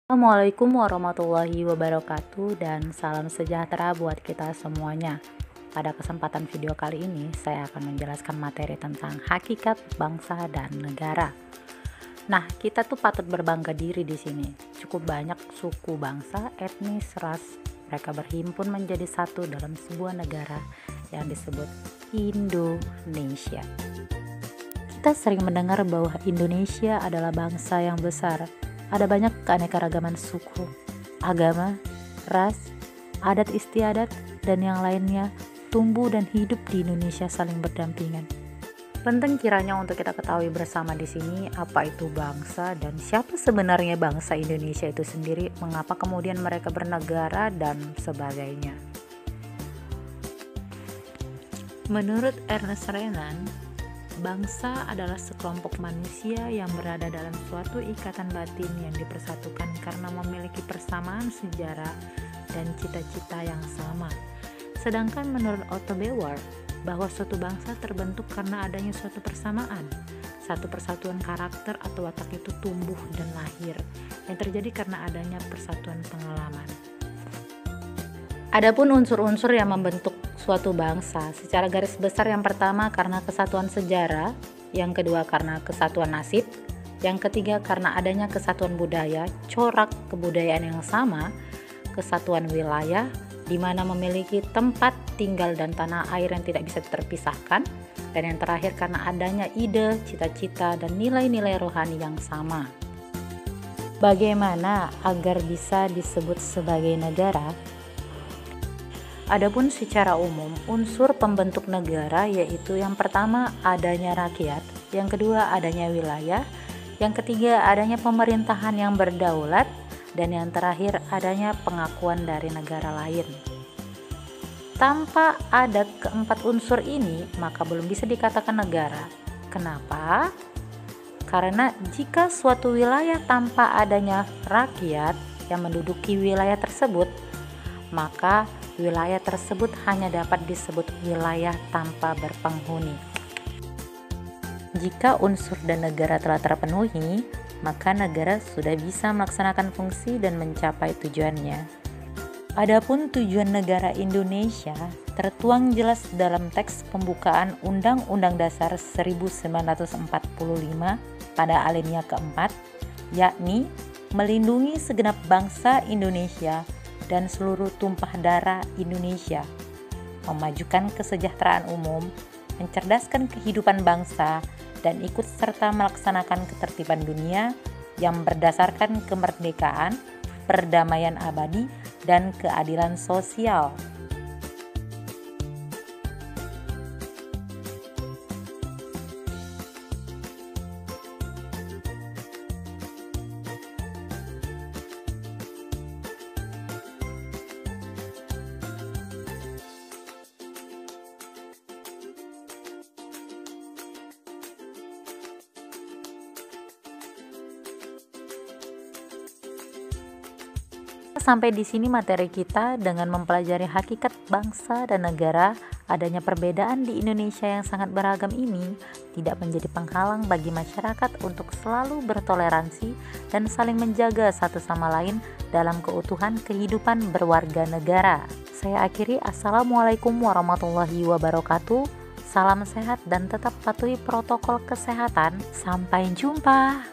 Assalamualaikum warahmatullahi wabarakatuh dan salam sejahtera buat kita semuanya. Pada kesempatan video kali ini saya akan menjelaskan materi tentang hakikat bangsa dan negara. Nah, kita tuh patut berbangga diri di sini. Cukup banyak suku, bangsa, etnis, ras, mereka berhimpun menjadi satu dalam sebuah negara yang disebut Indonesia. Kita sering mendengar bahwa Indonesia adalah bangsa yang besar. Ada banyak keanekaragaman suku, agama, ras, adat istiadat, dan yang lainnya tumbuh dan hidup di Indonesia saling berdampingan. Penting kiranya untuk kita ketahui bersama di sini apa itu bangsa dan siapa sebenarnya bangsa Indonesia itu sendiri, mengapa kemudian mereka bernegara dan sebagainya. Menurut Ernest Renan, bangsa adalah sekelompok manusia yang berada dalam suatu ikatan batin yang dipersatukan karena memiliki persamaan sejarah dan cita-cita yang sama. Sedangkan menurut Otto Bauer, bahwa suatu bangsa terbentuk karena adanya suatu persamaan, satu persatuan karakter atau watak itu tumbuh dan lahir, yang terjadi karena adanya persatuan pengalaman. Adapun unsur-unsur yang membentuk suatu bangsa, secara garis besar yang pertama karena kesatuan sejarah, yang kedua karena kesatuan nasib, yang ketiga karena adanya kesatuan budaya, corak kebudayaan yang sama, kesatuan wilayah, di mana memiliki tempat tinggal dan tanah air yang tidak bisa terpisahkan, dan yang terakhir karena adanya ide, cita-cita, dan nilai-nilai rohani yang sama. Bagaimana agar bisa disebut sebagai negara? Adapun secara umum, unsur pembentuk negara yaitu yang pertama adanya rakyat, yang kedua adanya wilayah, yang ketiga adanya pemerintahan yang berdaulat, dan yang terakhir adanya pengakuan dari negara lain. Tanpa ada keempat unsur ini, maka belum bisa dikatakan negara. Kenapa? Karena jika suatu wilayah tanpa adanya rakyat yang menduduki wilayah tersebut, maka wilayah tersebut hanya dapat disebut wilayah tanpa berpenghuni. Jika unsur dan negara telah terpenuhi, maka negara sudah bisa melaksanakan fungsi dan mencapai tujuannya. Adapun tujuan negara Indonesia tertuang jelas dalam teks pembukaan Undang-Undang Dasar 1945 pada alinea keempat, yakni melindungi segenap bangsa Indonesia dan seluruh tumpah darah Indonesia, memajukan kesejahteraan umum, mencerdaskan kehidupan bangsa, dan ikut serta melaksanakan ketertiban dunia yang berdasarkan kemerdekaan, perdamaian abadi, dan keadilan sosial. Sampai di sini materi kita dengan mempelajari hakikat bangsa dan negara. Adanya perbedaan di Indonesia yang sangat beragam ini tidak menjadi penghalang bagi masyarakat untuk selalu bertoleransi dan saling menjaga satu sama lain dalam keutuhan kehidupan berwarga negara. Saya akhiri, Assalamualaikum warahmatullahi wabarakatuh. Salam sehat dan tetap patuhi protokol kesehatan. Sampai jumpa.